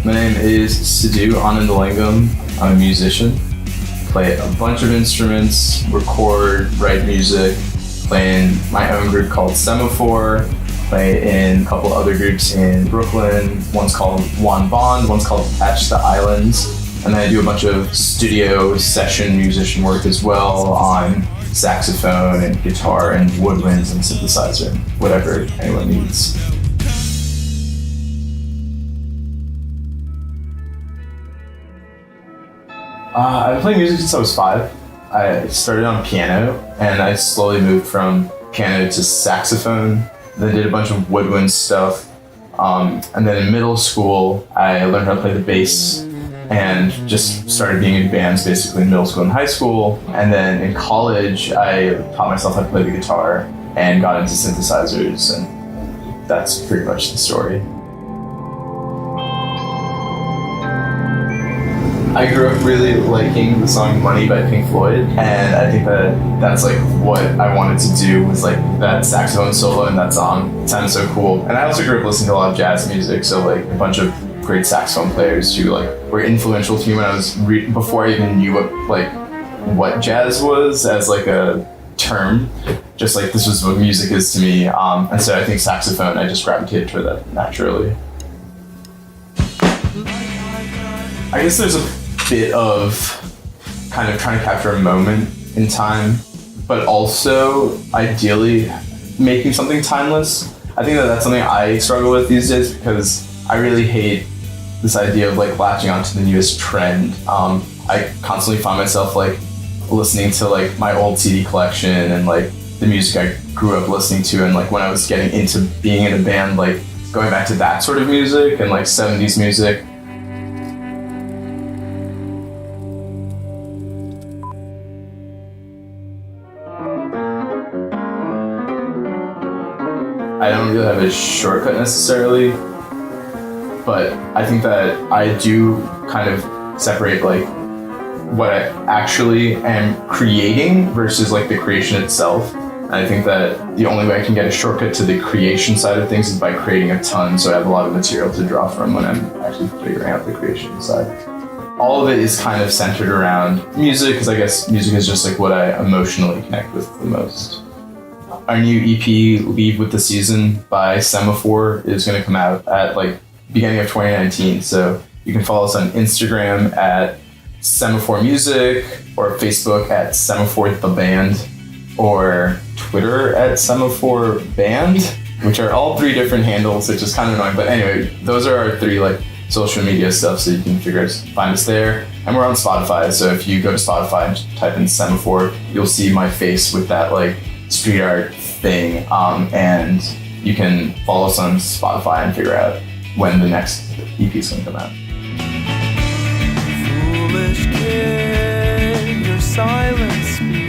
My name is Siddhu Anandalingam. I'm a musician. Play a bunch of instruments, record, write music, play in my own group called Semaphore, play in a couple other groups in Brooklyn. One's called One Bond, one's called Attached to Islands. And then I do a bunch of studio session musician work as well on saxophone and guitar and woodwinds and synthesizer, and whatever anyone needs. I've been playing music since I was 5. I started on piano and I slowly moved from piano to saxophone, then did a bunch of woodwind stuff. And then in middle school, I learned how to play the bass and just started being in bands basically in middle school and high school. And then in college, I taught myself how to play the guitar and got into synthesizers, and that's pretty much the story. I grew up really liking the song Money by Pink Floyd, and I think that that's like what I wanted to do, was like that saxophone solo in that song. It sounded so cool. And I also grew up listening to a lot of jazz music, so like a bunch of great saxophone players who like were influential to me when I was before I even knew what jazz was as like a term. Just like this was what music is to me, and so I think saxophone, I just gravitated toward that naturally. I guess there's a bit of kind of trying to capture a moment in time, but also ideally making something timeless. I think that that's something I struggle with these days, because I really hate this idea of like latching onto the newest trend. I constantly find myself like listening to like my old CD collection and like the music I grew up listening to, and like when I was getting into being in a band, like going back to that sort of music and like 70s music. I don't really have a shortcut necessarily, but I think that I do kind of separate like what I actually am creating versus like the creation itself. And I think that the only way I can get a shortcut to the creation side of things is by creating a ton, so I have a lot of material to draw from when I'm actually figuring out the creation side. All of it is kind of centered around music, because I guess music is just like what I emotionally connect with the most. Our new EP, Leave with the Season by Semaphore, is going to come out at like beginning of 2019. So you can follow us on Instagram at Semaphore Music, or Facebook at Semaphore the Band, or Twitter at Semaphore Band, which are all 3 different handles, which is kind of annoying. But anyway, those are our 3 like social media stuff, so you can find us there. And we're on Spotify, so if you go to Spotify and type in Semaphore, you'll see my face with that like street art thing, and you can follow us on Spotify and figure out when the next EP is going to come out. Foolish kid, your silence speaks.